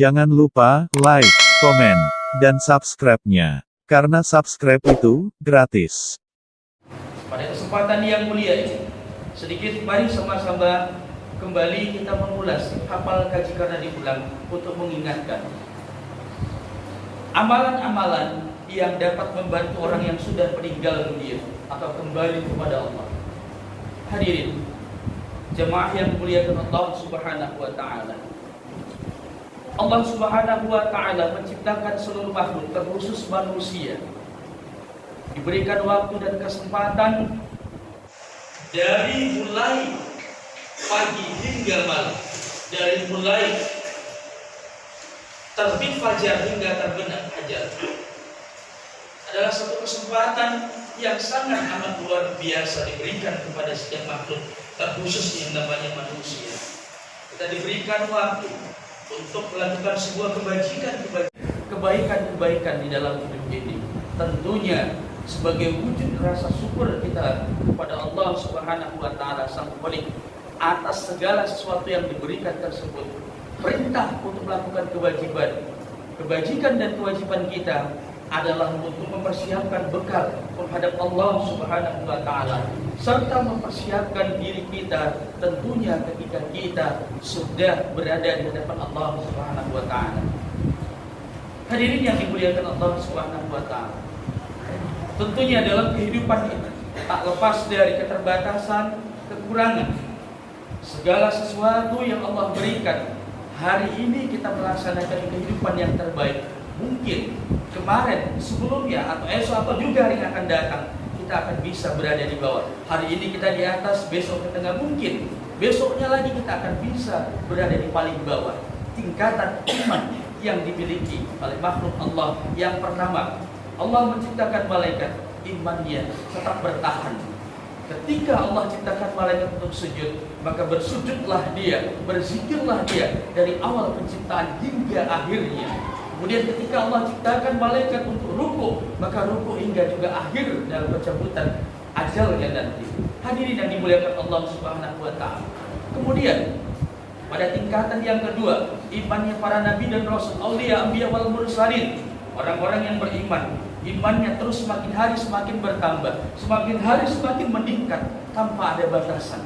Jangan lupa like, komen, dan subscribe-nya. Karena subscribe itu gratis. Pada kesempatan yang mulia ini, sedikit mari sama-sama kembali kita mengulas hafal kaji karena diulang untuk mengingatkan amalan-amalan yang dapat membantu orang yang sudah meninggal dunia atau kembali kepada Allah. Hadirin jemaah yang dimuliakan Allah Subhanahu wa taala. Allah Subhanahu wa taala menciptakan seluruh makhluk, terkhusus manusia. Diberikan waktu dan kesempatan dari mulai pagi hingga malam, dari mulai terbit fajar hingga terbenam fajar. Adalah satu kesempatan yang sangat amat luar biasa diberikan kepada setiap makhluk, terkhusus yang namanya manusia. Kita diberikan waktu untuk melakukan sebuah kebaikan di dalam hidup ini. Tentunya sebagai wujud rasa syukur kita kepada Allah Subhanahu wa taala Sang Khalik atas segala sesuatu yang diberikan tersebut. Perintah untuk melakukan kebajikan dan kewajiban kita adalah untuk mempersiapkan bekal menghadap Allah Subhanahu wa taala serta mempersiapkan diri kita tentunya ketika kita sudah berada di hadapan Allah Subhanahu wa taala. Hadirin yang dimuliakan Allah Subhanahu wa taala. Tentunya dalam kehidupan kita tak lepas dari keterbatasan, kekurangan. Segala sesuatu yang Allah berikan, hari ini kita melaksanakan kehidupan yang terbaik. Mungkin kemarin, sebelumnya, atau esok atau juga hari yang akan datang, kita akan bisa berada di bawah. Hari ini kita di atas, besok ke tengah, mungkin besoknya lagi kita akan bisa berada di paling bawah. Tingkatan iman yang dimiliki oleh makhluk Allah. Yang pertama, Allah menciptakan malaikat, imannya tetap bertahan. Ketika Allah ciptakan malaikat untuk sujud, maka bersujudlah dia, berzikirlah dia dari awal penciptaan hingga akhirnya. Kemudian ketika Allah ciptakan malaikat untuk ruku, maka ruku hingga juga akhir dalam pencabutan ajalnya nanti. Hadirin yang dimuliakan Allah Subhanahu wa taala. Kemudian pada tingkatan yang kedua, imannya para nabi dan rasul, auliya, anbiya wal mursalin, orang-orang yang beriman, imannya terus semakin hari semakin bertambah, semakin hari semakin meningkat tanpa ada batasan.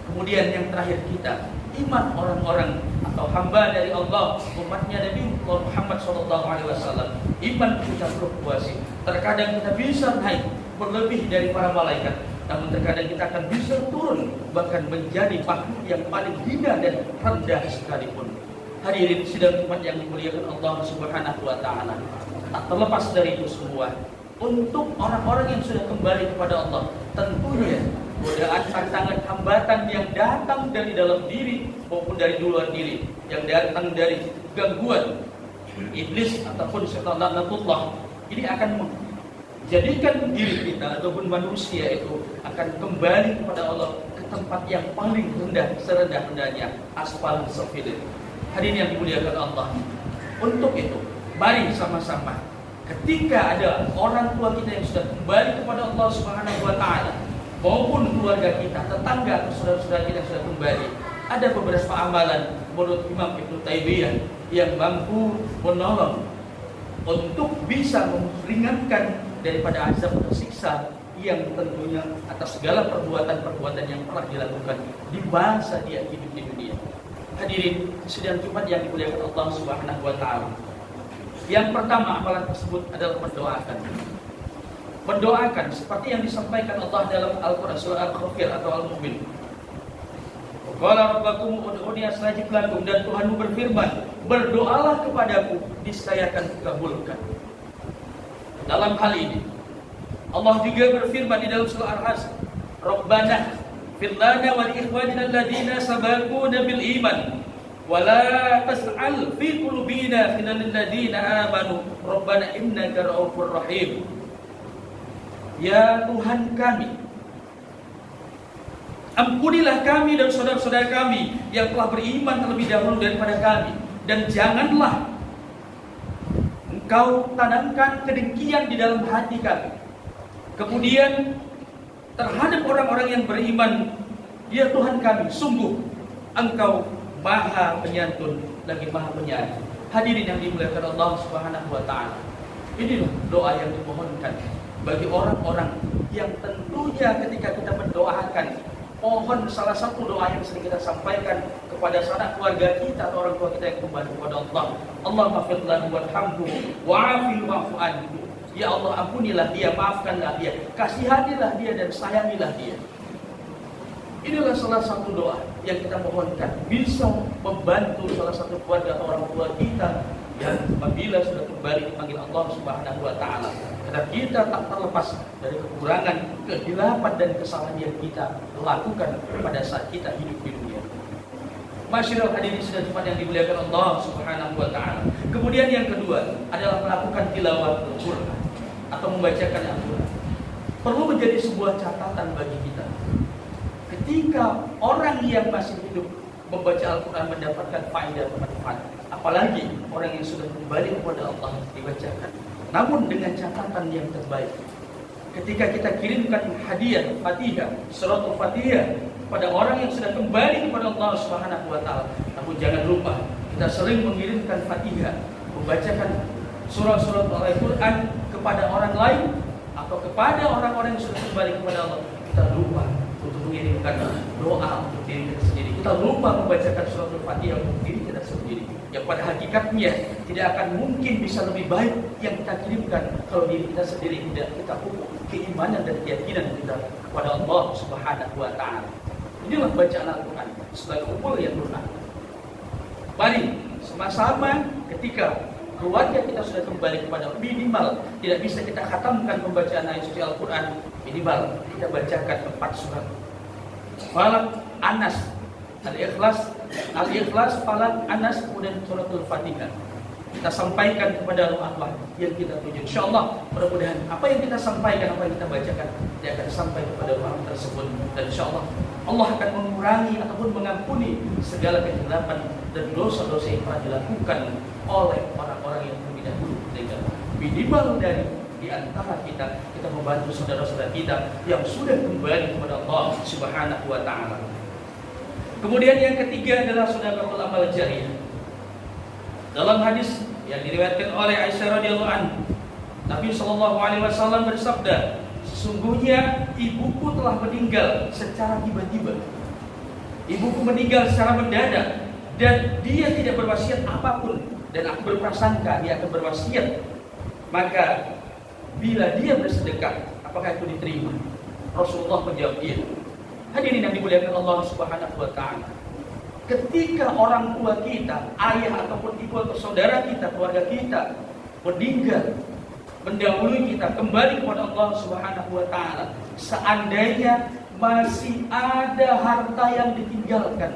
Kemudian yang terakhir kita, iman orang-orang atau hamba dari Allah, umatnya Nabi Muhammad SAW. Iman kita fluktuasi. Terkadang kita bisa naik berlebih dari para malaikat, namun terkadang kita akan bisa turun bahkan menjadi makhluk yang paling hina dan rendah sekalipun. Hadirin sidang umat yang dimuliakan Allah Subhanahu wa taala. Tak terlepas dari itu semua, untuk orang-orang yang sudah kembali kepada Allah, tentunya godaan, tantangan, hambatan yang datang dari dalam diri maupun dari luar diri, yang datang dari gangguan iblis ataupun setan laknatullah, ini akan menjadikan diri kita ataupun manusia itu akan kembali kepada Allah ke tempat yang paling rendah, serendah-rendahnya, asfal safilin. Hadirin yang dimuliakan Allah, untuk itu mari sama-sama ketika ada orang tua kita yang sudah kembali kepada Allah Subhanahu wa taala, maupun keluarga kita, tetangga atau saudara-saudara kita yang sudah kembali, ada beberapa amalan menurut Imam Ibnu Taimiyah yang mampu menolong untuk bisa meringankan daripada azab tersiksa yang tentunya atas segala perbuatan-perbuatan yang telah dilakukan di masa dia hidup di dunia. Hadirin sidang Jumat yang dimuliakan Allah Subhanahu wa taala. Yang pertama amalan tersebut adalah mendoakan. Mendoakan seperti yang disampaikan Allah dalam Al-Qur'an surah Al-Ghafir atau Al-Mu'min. Qala rabbakum ud'uni astajib lakum, dan Tuhanmu berfirman, berdoalah kepadaku niscaya akan kukabulkan. Dalam hal ini Allah juga berfirman di dalam surah Al-Hasr, Rabbana fir lana wa li ikhwanina alladziina sabaquna bil iman wa la tas'al fi qulubina minal ladzina amanu rabbana innaka ra'ufur rahim. Ya Tuhan kami, ampunilah kami dan saudara-saudara kami yang telah beriman terlebih dahulu daripada kami, dan janganlah Engkau tanamkan kedengkian di dalam hati kami. Kemudian terhadap orang-orang yang beriman, ya Tuhan kami, sungguh Engkau Maha Penyantun lagi Maha Penyayang. Hadirin yang dimuliakan Allah Subhanahu wa taala. Inilah doa yang dimohonkan bagi orang-orang yang tentunya ketika kita mendoakan, mohon salah satu doa yang sering kita sampaikan kepada sanak keluarga kita atau orang tua kita yang kembali kepada Allah. Allahumma fir lahu warhamhu wa'afihi wa'fu anhu. Ya Allah, ampunilah dia, maafkanlah dia, kasihanilah dia dan sayangilah dia. Inilah salah satu doa yang kita mohonkan bisa membantu salah satu keluarga atau orang tua kita yang apabila sudah kembali dipanggil Allah Subhanahu wa taala. Karena kita tak terlepas dari kekurangan, kehilapan dan kesalahan yang kita lakukan pada saat kita hidup di dunia. Masyaallah, hadirin sidang Jumat yang dimuliakan Allah Subhanahu wa taala. Kemudian yang kedua adalah melakukan tilawah Al-Qur'an atau membacakan Al-Qur'an. Perlu menjadi sebuah catatan bagi kita. Ketika orang yang masih hidup membaca Al-Quran mendapatkan faedah dan manfaat, apalagi orang yang sudah kembali kepada Allah dibacakan. Namun dengan catatan yang terbaik. Ketika kita kirimkan hadiah Fatihah, surat Al-Fatihah pada orang yang sudah kembali kepada Allah Subhanahu wa taala. Namun jangan lupa kita sering mengirimkan Fatihah, membacakan surah-surah Al-Quran kepada orang lain atau kepada orang-orang yang sudah kembali kepada Allah. Kita lupa untuk mengirimkan doa untuk diri kita sendiri. Kita lupa membacakan surat Al-Fatihah untuk diri kita sendiri. Yang pada hakikatnya tidak akan mungkin bisa lebih baik yang kita kirimkan kalau diri kita sendiri tidak kita pupuk keimanan dan keyakinan kita kepada Allah Subhanahu wa taala. Inilah bacaan Al-Quran sebagai umur yang lunak. Mari sama-sama ketika keluarga kita sudah kembali kepada minimal tidak bisa kita khatamkan pembacaan ayat suci Al-Quran, minimal kita bacakan 4 surat. Falaq, Anas, Al-Ikhlas, Falaq, Anas, kemudian suratul Fatihah. Kita sampaikan kepada Allah yang kita tuju. Insyaallah mudah-mudahan apa yang kita sampaikan, apa yang kita bacakan dia akan sampai kepada orang tersebut dan insyaallah Allah akan mengurangi ataupun mengampuni segala kejahatan dan dosa-dosa yang pernah dilakukan oleh orang-orang yang lebih dahulu. Minimal dari di antara kita membantu saudara-saudara kita yang sudah kembali kepada Allah Subhanahu wa taala. Kemudian yang ketiga adalah sedekahul amal jariyah. Dalam hadis yang diriwayatkan oleh Aisyah radhiyallahu anha, Nabi sallallahu alaihi wasallam bersabda, sesungguhnya ibuku telah meninggal secara tiba-tiba. Ibuku meninggal secara mendadak dan dia tidak berwasiat apapun dan aku berprasangka dia akan berwasiat. Maka bila dia bersedekah, apakah itu diterima? Rasulullah menjawab iya. Hadirin yang dimuliakan Allah Subhanahu wa taala. Ketika orang tua kita, ayah ataupun ibu atau saudara kita, keluarga kita meninggal, mendahului kita kembali kepada Allah Subhanahu wa taala, seandainya masih ada harta yang ditinggalkan,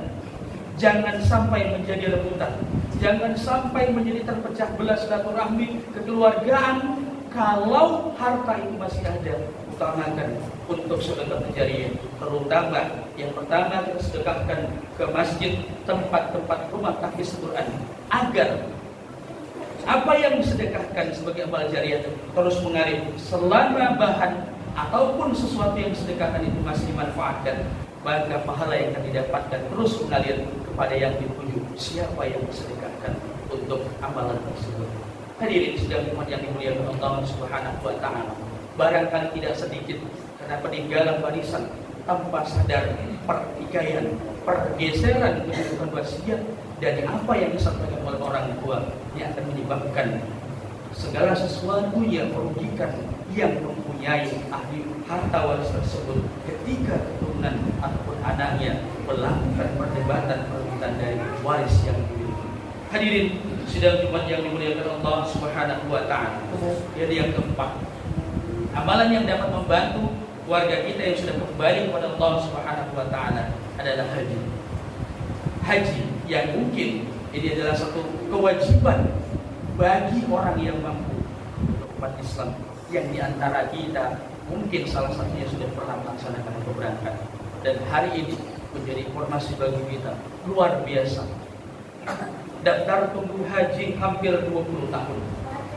jangan sampai menjadi rebutan, jangan sampai menjadi terpecah belah silaturahmi kekeluargaan. Kalau harta itu masih ada, utamakan untuk sedekah jariyah. Terutama yang pertama kita sedekahkan ke masjid, tempat-tempat rumah tahfiz Quran, agar apa yang disedekahkan sebagai amal jariyah terus mengalir selama bahan ataupun sesuatu yang disedekahkan itu masih dimanfaatkan, maka pahala yang akan didapatkan terus mengalir kepada yang dituju, siapa yang disedekahkan untuk amalan tersebut. Hadirin sidang Jumat yang dimuliakan Allah Subhanahu wa taala. Barangkali tidak sedikit karena peninggalan warisan tanpa sadar, pertikaian, pergeseran kedudukan wasiat dari apa yang disampaikan oleh orang tua yang akan menyebabkan segala sesuatu yang merugikan yang mempunyai ahli harta waris tersebut ketika keturunan ataupun anaknya melakukan perdebatan perebutan dari waris yang dimiliki. Hadirin sidang Jumat yang dimuliakan Allah Subhanahu wa taala. Jadi yang keempat, amalan yang dapat membantu warga kita yang sudah kembali kepada Allah Subhanahu wa taala adalah haji. Haji yang mungkin ini adalah satu kewajiban bagi orang yang mampu untuk umat Islam yang diantara kita mungkin salah satunya sudah pernah melaksanakan atau berangkat, dan hari ini menjadi informasi bagi kita luar biasa. Daftar tunggu haji hampir 20 tahun.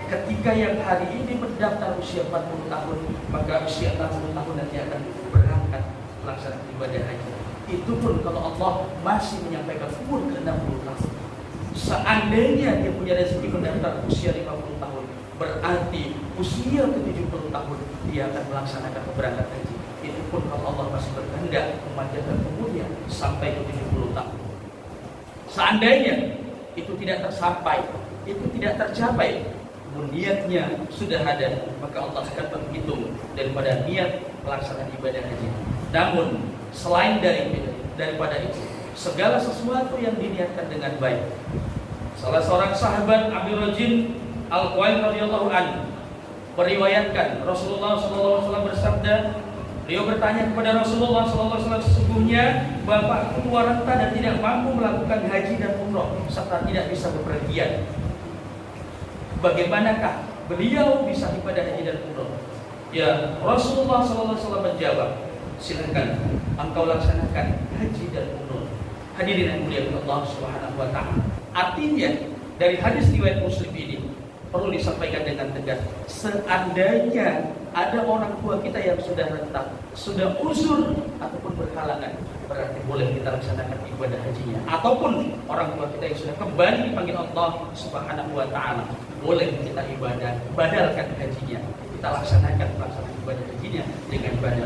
Ketika yang hari ini mendaftar usia 40 tahun, maka usia 60 tahun nanti akan berangkat melaksanakan ibadah haji. Itu pun kalau Allah masih menyampaikan umur ke 60 tahun. Seandainya dia punya rezeki mendaftar usia 50 tahun, berarti usia ke 70 tahun dia akan melaksanakan keberangkatan haji. Itu pun kalau Allah masih berkehendak memanjangkan umurnya sampai ke 70 tahun. Seandainya itu tidak tersampai, itu tidak tercapai, namun niatnya sudah ada, maka Allah akan menghitung daripada niat pelaksanaan ibadah haji. Namun selain daripada itu, segala sesuatu yang diniatkan dengan baik. Salah seorang sahabat Abi Rajin Al-Qail radhiyallahu anhu meriwayatkan Rasulullah SAW bersabda, beliau bertanya kepada Rasulullah SAW, sesungguhnya bapakku tua renta dan tidak mampu melakukan haji dan umroh serta tidak bisa bepergian. Bagaimanakah beliau bisa ibadah haji dan umroh? Ya, Rasulullah SAW menjawab, silakan engkau laksanakan haji dan umroh. Hadirin yang mulia Allah Subhanahu wa taala. Artinya dari hadis riwayat Muslim ini perlu disampaikan dengan tegas, seandainya ada orang tua kita yang sudah renta, sudah uzur ataupun berhalangan, berarti boleh kita laksanakan ibadah hajinya. Ataupun orang tua kita yang sudah kembali dipanggil Allah Subhanahu wa taala, boleh kita ibadah, badalkan hajinya. Kita laksanakan pelaksanaan ibadah hajinya dengan badal.